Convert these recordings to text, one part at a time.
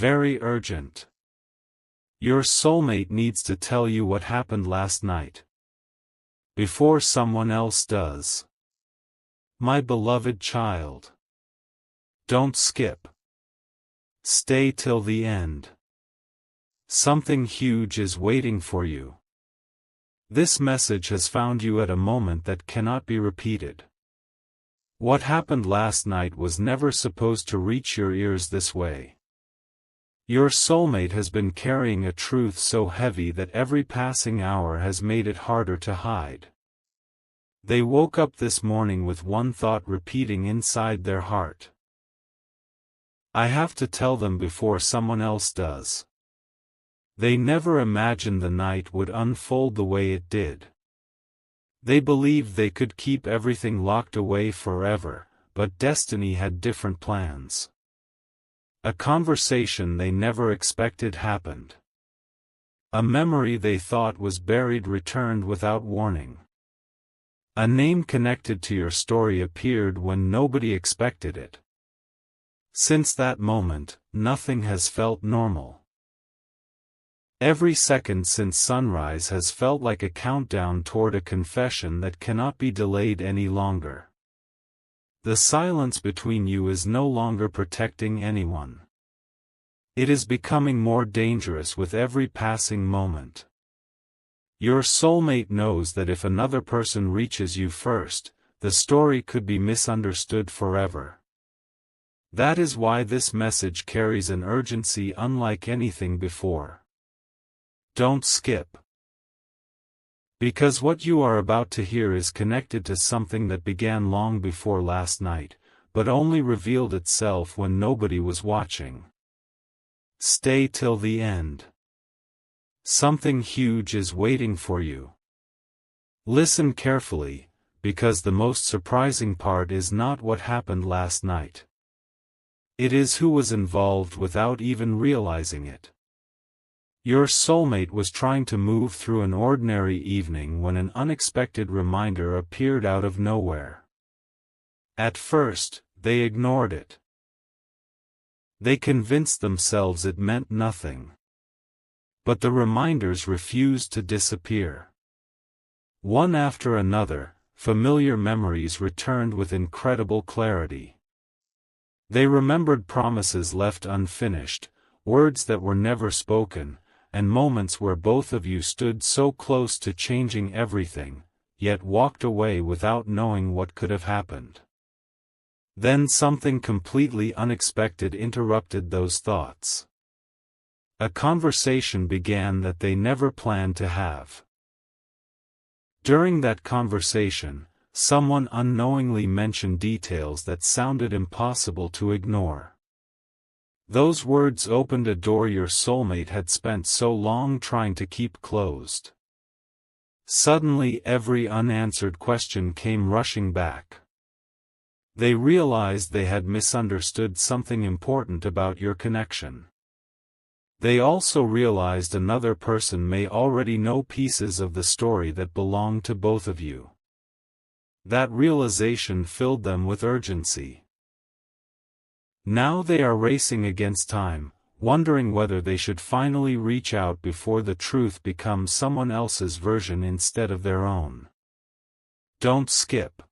Very urgent. Your soulmate needs to tell you what happened last night. Before someone else does. My beloved child. Don't skip. Stay till the end. Something huge is waiting for you. This message has found you at a moment that cannot be repeated. What happened last night was never supposed to reach your ears this way. Your soulmate has been carrying a truth so heavy that every passing hour has made it harder to hide. They woke up this morning with one thought repeating inside their heart. I have to tell them before someone else does. They never imagined the night would unfold the way it did. They believed they could keep everything locked away forever, but destiny had different plans. A conversation they never expected happened. A memory they thought was buried returned without warning. A name connected to your story appeared when nobody expected it. Since that moment, nothing has felt normal. Every second since sunrise has felt like a countdown toward a confession that cannot be delayed any longer. The silence between you is no longer protecting anyone. It is becoming more dangerous with every passing moment. Your soulmate knows that if another person reaches you first, the story could be misunderstood forever. That is why this message carries an urgency unlike anything before. Don't skip. Because what you are about to hear is connected to something that began long before last night, but only revealed itself when nobody was watching. Stay till the end. Something huge is waiting for you. Listen carefully, because the most surprising part is not what happened last night. It is who was involved without even realizing it. Your soulmate was trying to move through an ordinary evening when an unexpected reminder appeared out of nowhere. At first, they ignored it. They convinced themselves it meant nothing. But the reminders refused to disappear. One after another, familiar memories returned with incredible clarity. They remembered promises left unfinished, words that were never spoken, and moments where both of you stood so close to changing everything, yet walked away without knowing what could have happened. Then something completely unexpected interrupted those thoughts. A conversation began that they never planned to have. During that conversation, someone unknowingly mentioned details that sounded impossible to ignore. Those words opened a door your soulmate had spent so long trying to keep closed. Suddenly every unanswered question came rushing back. They realized they had misunderstood something important about your connection. They also realized another person may already know pieces of the story that belong to both of you. That realization filled them with urgency. Now they are racing against time, wondering whether they should finally reach out before the truth becomes someone else's version instead of their own. Don't skip.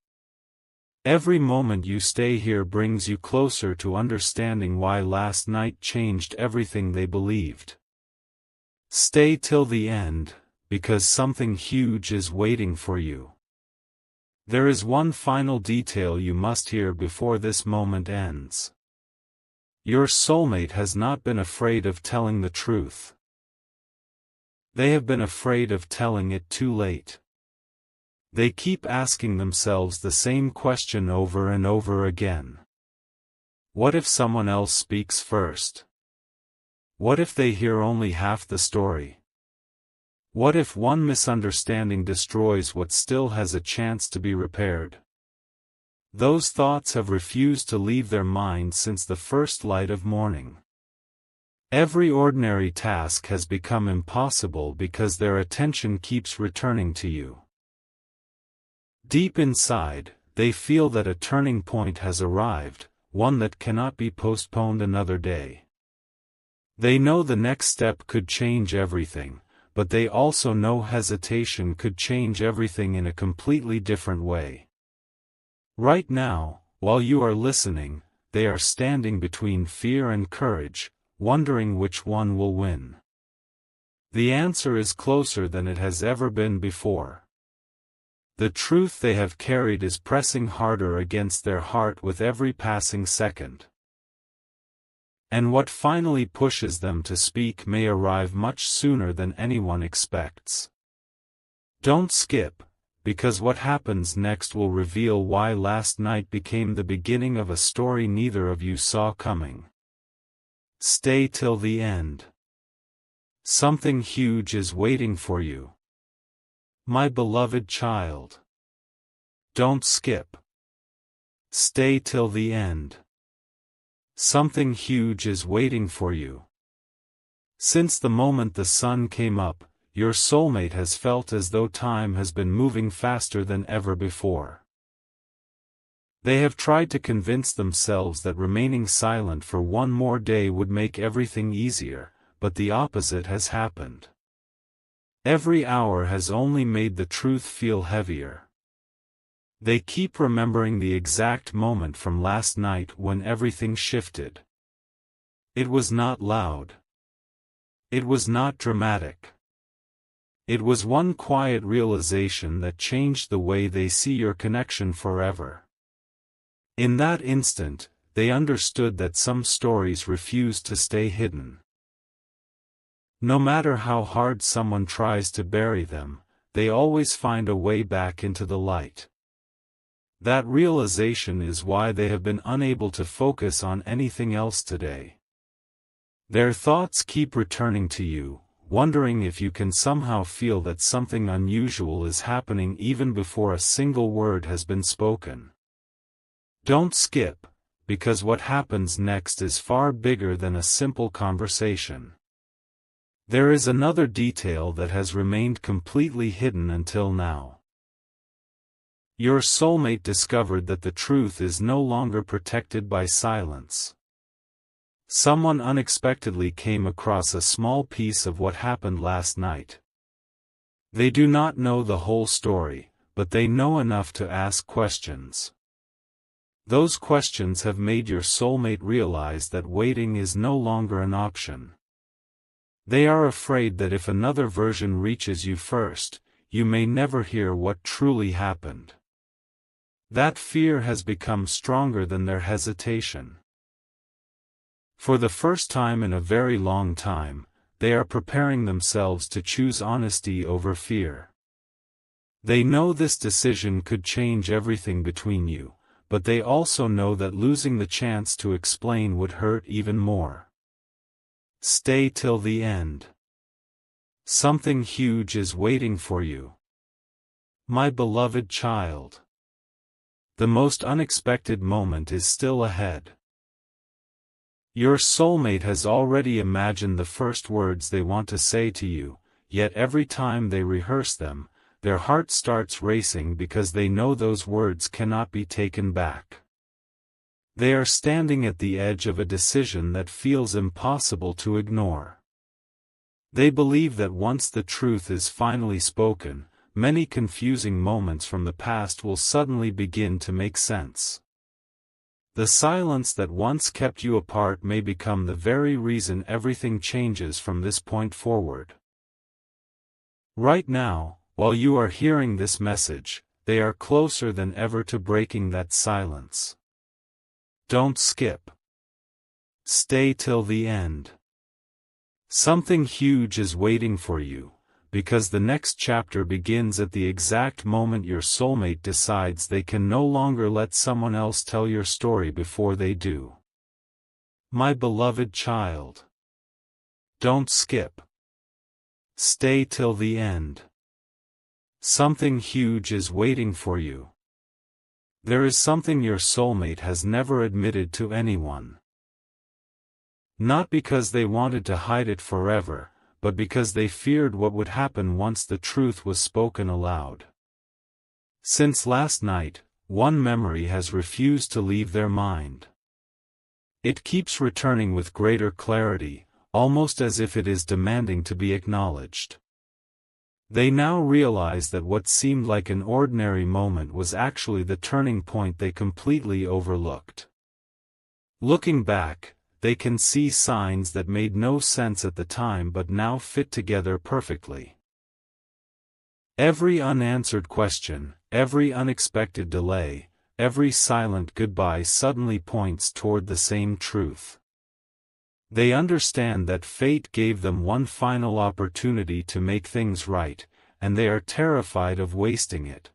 Every moment you stay here brings you closer to understanding why last night changed everything they believed. Stay till the end, because something huge is waiting for you. There is one final detail you must hear before this moment ends. Your soulmate has not been afraid of telling the truth. They have been afraid of telling it too late. They keep asking themselves the same question over and over again. What if someone else speaks first? What if they hear only half the story? What if one misunderstanding destroys what still has a chance to be repaired? Those thoughts have refused to leave their minds since the first light of morning. Every ordinary task has become impossible because their attention keeps returning to you. Deep inside, they feel that a turning point has arrived, one that cannot be postponed another day. They know the next step could change everything, but they also know hesitation could change everything in a completely different way. Right now, while you are listening, they are standing between fear and courage, wondering which one will win. The answer is closer than it has ever been before. The truth they have carried is pressing harder against their heart with every passing second. And what finally pushes them to speak may arrive much sooner than anyone expects. Don't skip, because what happens next will reveal why last night became the beginning of a story neither of you saw coming. Stay till the end. Something huge is waiting for you. My beloved child. Don't skip. Stay till the end. Something huge is waiting for you. Since the moment the sun came up, your soulmate has felt as though time has been moving faster than ever before. They have tried to convince themselves that remaining silent for one more day would make everything easier, but the opposite has happened. Every hour has only made the truth feel heavier. They keep remembering the exact moment from last night when everything shifted. It was not loud. It was not dramatic. It was one quiet realization that changed the way they see your connection forever. In that instant, they understood that some stories refuse to stay hidden. No matter how hard someone tries to bury them, they always find a way back into the light. That realization is why they have been unable to focus on anything else today. Their thoughts keep returning to you, wondering if you can somehow feel that something unusual is happening even before a single word has been spoken. Don't skip, because what happens next is far bigger than a simple conversation. There is another detail that has remained completely hidden until now. Your soulmate discovered that the truth is no longer protected by silence. Someone unexpectedly came across a small piece of what happened last night. They do not know the whole story, but they know enough to ask questions. Those questions have made your soulmate realize that waiting is no longer an option. They are afraid that if another version reaches you first, you may never hear what truly happened. That fear has become stronger than their hesitation. For the first time in a very long time, they are preparing themselves to choose honesty over fear. They know this decision could change everything between you, but they also know that losing the chance to explain would hurt even more. Stay till the end. Something huge is waiting for you. My beloved child. The most unexpected moment is still ahead. Your soulmate has already imagined the first words they want to say to you, yet every time they rehearse them, their heart starts racing because they know those words cannot be taken back. They are standing at the edge of a decision that feels impossible to ignore. They believe that once the truth is finally spoken, many confusing moments from the past will suddenly begin to make sense. The silence that once kept you apart may become the very reason everything changes from this point forward. Right now, while you are hearing this message, they are closer than ever to breaking that silence. Don't skip. Stay till the end. Something huge is waiting for you, because the next chapter begins at the exact moment your soulmate decides they can no longer let someone else tell your story before they do. My beloved child. Don't skip. Stay till the end. Something huge is waiting for you. There is something your soulmate has never admitted to anyone. Not because they wanted to hide it forever, but because they feared what would happen once the truth was spoken aloud. Since last night, one memory has refused to leave their mind. It keeps returning with greater clarity, almost as if it is demanding to be acknowledged. They now realize that what seemed like an ordinary moment was actually the turning point they completely overlooked. Looking back, they can see signs that made no sense at the time but now fit together perfectly. Every unanswered question, every unexpected delay, every silent goodbye suddenly points toward the same truth. They understand that fate gave them one final opportunity to make things right, and they are terrified of wasting it.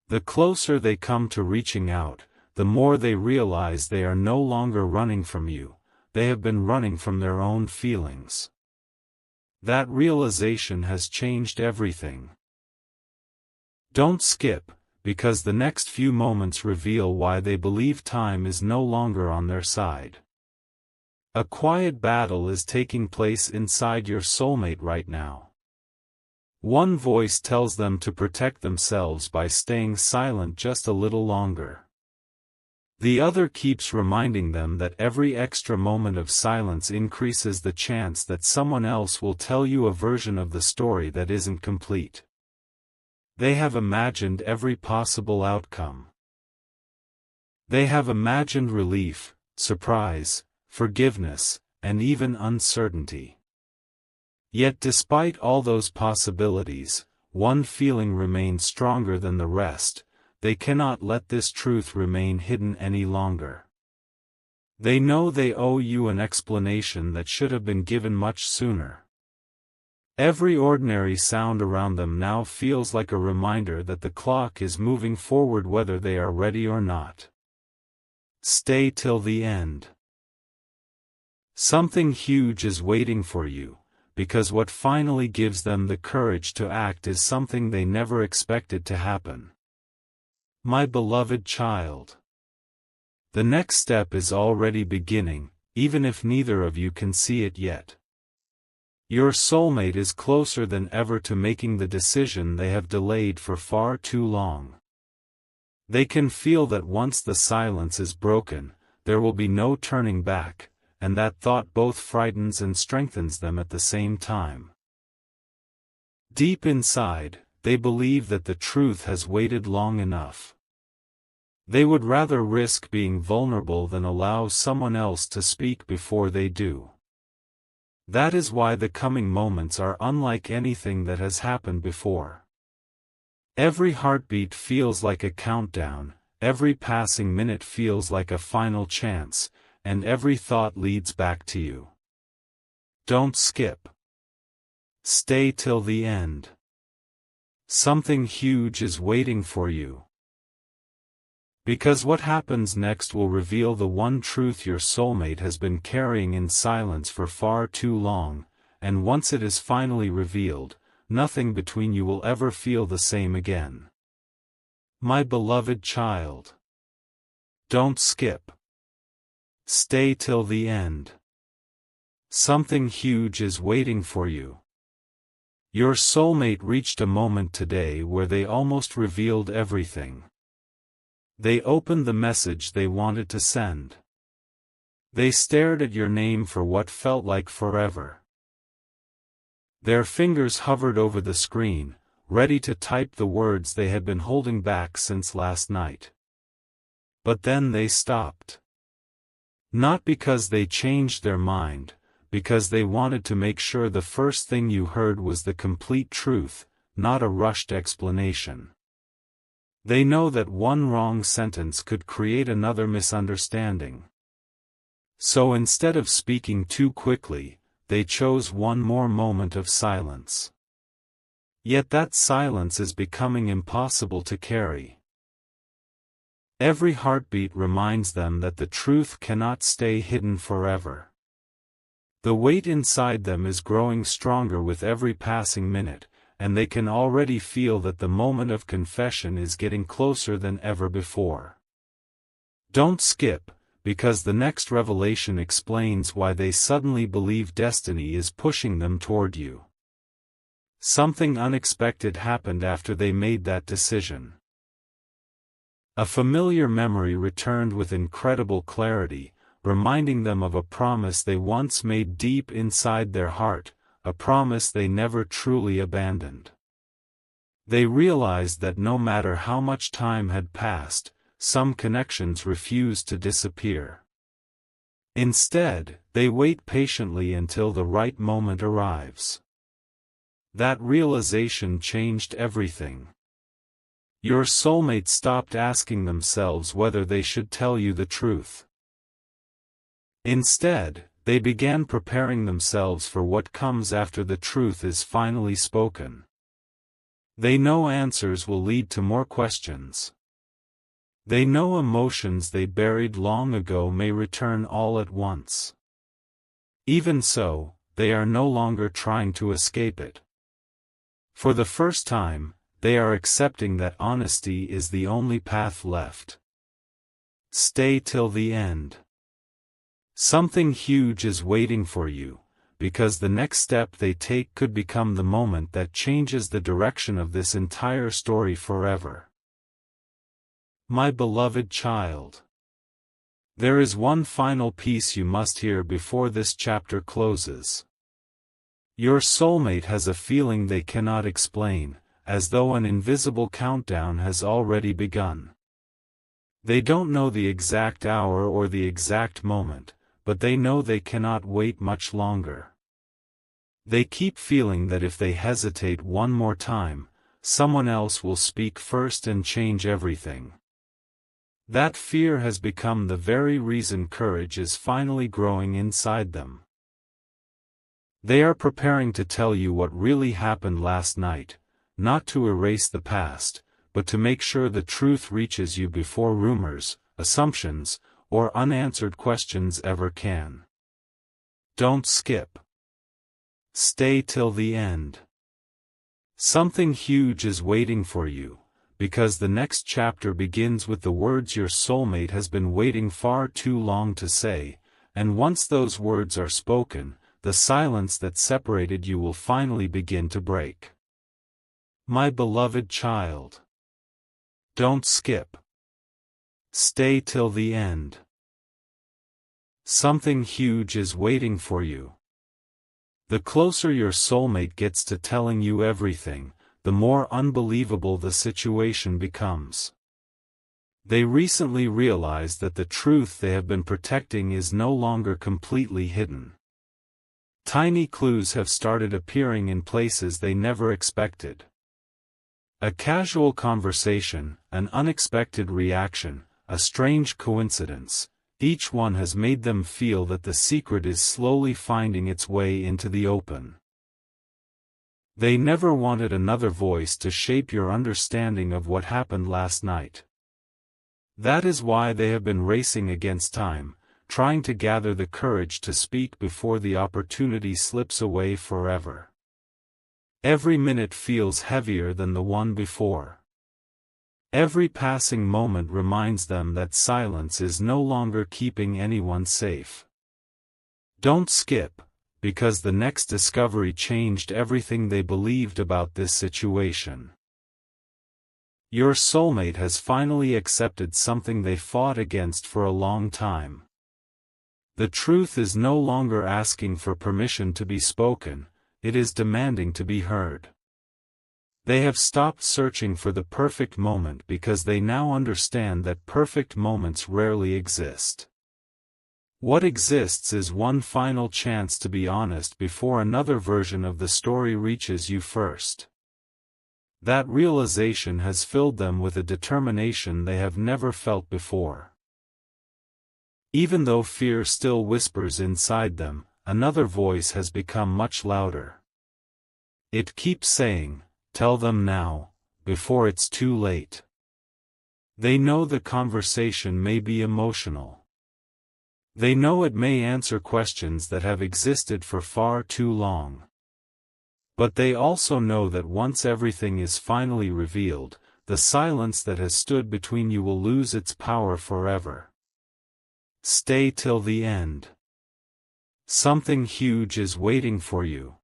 The closer they come to reaching out, the more they realize they are no longer running from you, they have been running from their own feelings. That realization has changed everything. Don't skip, because the next few moments reveal why they believe time is no longer on their side. A quiet battle is taking place inside your soulmate right now. One voice tells them to protect themselves by staying silent just a little longer. The other keeps reminding them that every extra moment of silence increases the chance that someone else will tell you a version of the story that isn't complete. They have imagined every possible outcome. They have imagined relief, surprise, forgiveness, and even uncertainty. Yet despite all those possibilities, one feeling remains stronger than the rest. They cannot let this truth remain hidden any longer. They know they owe you an explanation that should have been given much sooner. Every ordinary sound around them now feels like a reminder that the clock is moving forward whether they are ready or not. Stay till the end. Something huge is waiting for you, because what finally gives them the courage to act is something they never expected to happen. My beloved child. The next step is already beginning, even if neither of you can see it yet. Your soulmate is closer than ever to making the decision they have delayed for far too long. They can feel that once the silence is broken, there will be no turning back, and that thought both frightens and strengthens them at the same time. Deep inside, they believe that the truth has waited long enough. They would rather risk being vulnerable than allow someone else to speak before they do. That is why the coming moments are unlike anything that has happened before. Every heartbeat feels like a countdown, every passing minute feels like a final chance, and every thought leads back to you. Don't skip. Stay till the end. Something huge is waiting for you. Because what happens next will reveal the one truth your soulmate has been carrying in silence for far too long, and once it is finally revealed, nothing between you will ever feel the same again. My beloved child. Don't skip. Stay till the end. Something huge is waiting for you. Your soulmate reached a moment today where they almost revealed everything. They opened the message they wanted to send. They stared at your name for what felt like forever. Their fingers hovered over the screen, ready to type the words they had been holding back since last night. But then they stopped. Not because they changed their mind, because they wanted to make sure the first thing you heard was the complete truth, not a rushed explanation. They know that one wrong sentence could create another misunderstanding. So instead of speaking too quickly, they chose one more moment of silence. Yet that silence is becoming impossible to carry. Every heartbeat reminds them that the truth cannot stay hidden forever. The weight inside them is growing stronger with every passing minute, and they can already feel that the moment of confession is getting closer than ever before. Don't skip, because the next revelation explains why they suddenly believe destiny is pushing them toward you. Something unexpected happened after they made that decision. A familiar memory returned with incredible clarity, reminding them of a promise they once made deep inside their heart, a promise they never truly abandoned. They realized that no matter how much time had passed, some connections refused to disappear. Instead, they wait patiently until the right moment arrives. That realization changed everything. Your soulmate stopped asking themselves whether they should tell you the truth. Instead, they began preparing themselves for what comes after the truth is finally spoken. They know answers will lead to more questions. They know emotions they buried long ago may return all at once. Even so, they are no longer trying to escape it. For the first time, they are accepting that honesty is the only path left. Stay till the end. Something huge is waiting for you, because the next step they take could become the moment that changes the direction of this entire story forever. My beloved child. There is one final piece you must hear before this chapter closes. Your soulmate has a feeling they cannot explain, as though an invisible countdown has already begun. They don't know the exact hour or the exact moment, but they know they cannot wait much longer. They keep feeling that if they hesitate one more time, someone else will speak first and change everything. That fear has become the very reason courage is finally growing inside them. They are preparing to tell you what really happened last night, not to erase the past, but to make sure the truth reaches you before rumors, assumptions, or unanswered questions ever can. Don't skip. Stay till the end. Something huge is waiting for you, because the next chapter begins with the words your soulmate has been waiting far too long to say, and once those words are spoken, the silence that separated you will finally begin to break. My beloved child. Don't skip. Stay till the end. Something huge is waiting for you. The closer your soulmate gets to telling you everything, the more unbelievable the situation becomes. They recently realized that the truth they have been protecting is no longer completely hidden. Tiny clues have started appearing in places they never expected. A casual conversation, an unexpected reaction, a strange coincidence, each one has made them feel that the secret is slowly finding its way into the open. They never wanted another voice to shape your understanding of what happened last night. That is why they have been racing against time, trying to gather the courage to speak before the opportunity slips away forever. Every minute feels heavier than the one before. Every passing moment reminds them that silence is no longer keeping anyone safe. Don't skip, because the next discovery changed everything they believed about this situation. Your soulmate has finally accepted something they fought against for a long time. The truth is no longer asking for permission to be spoken, it is demanding to be heard. They have stopped searching for the perfect moment because they now understand that perfect moments rarely exist. What exists is one final chance to be honest before another version of the story reaches you first. That realization has filled them with a determination they have never felt before. Even though fear still whispers inside them, another voice has become much louder. It keeps saying, "Tell them now, before it's too late." They know the conversation may be emotional. They know it may answer questions that have existed for far too long. But they also know that once everything is finally revealed, the silence that has stood between you will lose its power forever. Stay till the end. Something huge is waiting for you.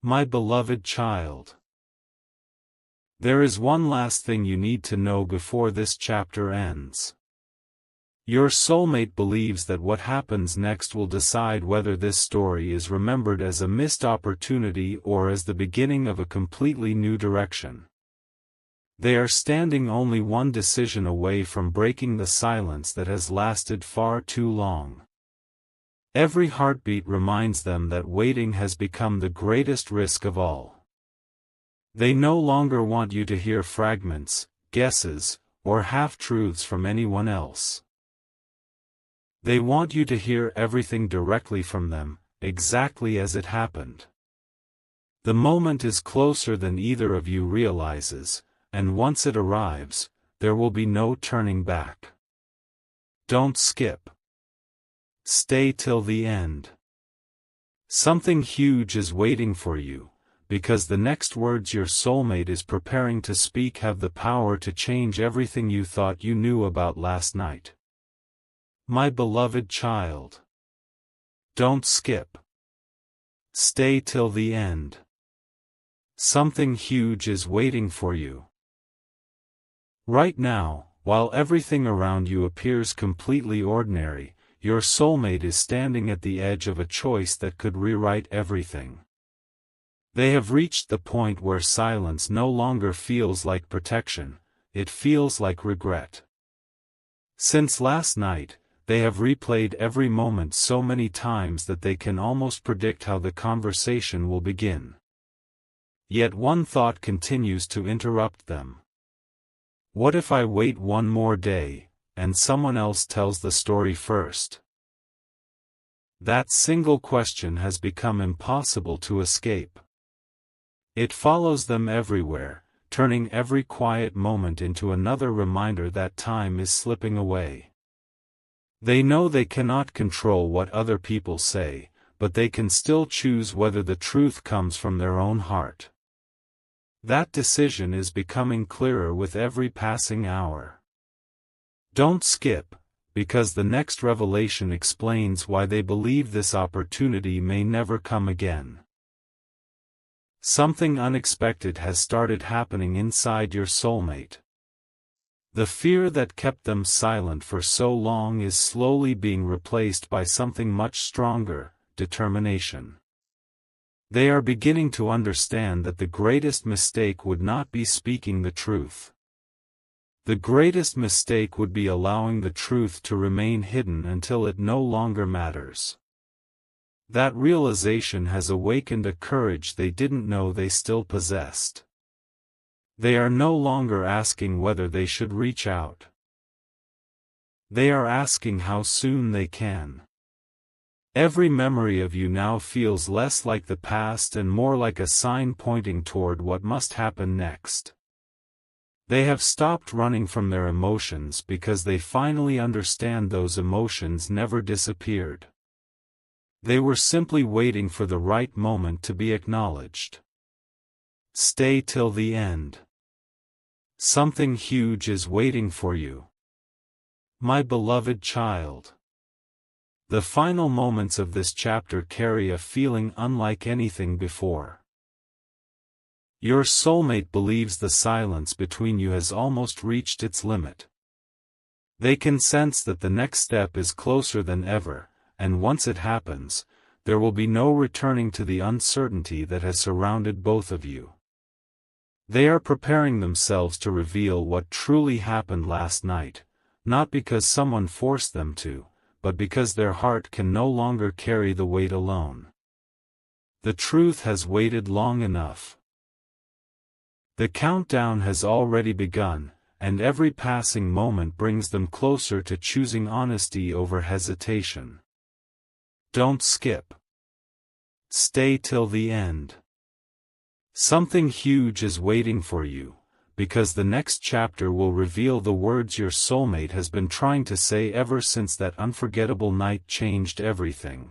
My beloved child. There is one last thing you need to know before this chapter ends. Your soulmate believes that what happens next will decide whether this story is remembered as a missed opportunity or as the beginning of a completely new direction. They are standing only one decision away from breaking the silence that has lasted far too long. Every heartbeat reminds them that waiting has become the greatest risk of all. They no longer want you to hear fragments, guesses, or half-truths from anyone else. They want you to hear everything directly from them, exactly as it happened. The moment is closer than either of you realizes, and once it arrives, there will be no turning back. Don't skip. Stay till the end. Something huge is waiting for you, because the next words your soulmate is preparing to speak have the power to change everything you thought you knew about last night. My beloved child. Don't skip. Stay till the end. Something huge is waiting for you. Right now, while everything around you appears completely ordinary, your soulmate is standing at the edge of a choice that could rewrite everything. They have reached the point where silence no longer feels like protection, it feels like regret. Since last night, they have replayed every moment so many times that they can almost predict how the conversation will begin. Yet one thought continues to interrupt them. What if I wait one more day, and someone else tells the story first? That single question has become impossible to escape. It follows them everywhere, turning every quiet moment into another reminder that time is slipping away. They know they cannot control what other people say, but they can still choose whether the truth comes from their own heart. That decision is becoming clearer with every passing hour. Don't skip, because the next revelation explains why they believe this opportunity may never come again. Something unexpected has started happening inside your soulmate. The fear that kept them silent for so long is slowly being replaced by something much stronger, determination. They are beginning to understand that the greatest mistake would not be speaking the truth. The greatest mistake would be allowing the truth to remain hidden until it no longer matters. That realization has awakened a courage they didn't know they still possessed. They are no longer asking whether they should reach out. They are asking how soon they can. Every memory of you now feels less like the past and more like a sign pointing toward what must happen next. They have stopped running from their emotions because they finally understand those emotions never disappeared. They were simply waiting for the right moment to be acknowledged. Stay till the end. Something huge is waiting for you. My beloved child. The final moments of this chapter carry a feeling unlike anything before. Your soulmate believes the silence between you has almost reached its limit. They can sense that the next step is closer than ever, and once it happens, there will be no returning to the uncertainty that has surrounded both of you. They are preparing themselves to reveal what truly happened last night, not because someone forced them to, but because their heart can no longer carry the weight alone. The truth has waited long enough. The countdown has already begun, and every passing moment brings them closer to choosing honesty over hesitation. Don't skip. Stay till the end. Something huge is waiting for you, because the next chapter will reveal the words your soulmate has been trying to say ever since that unforgettable night changed everything.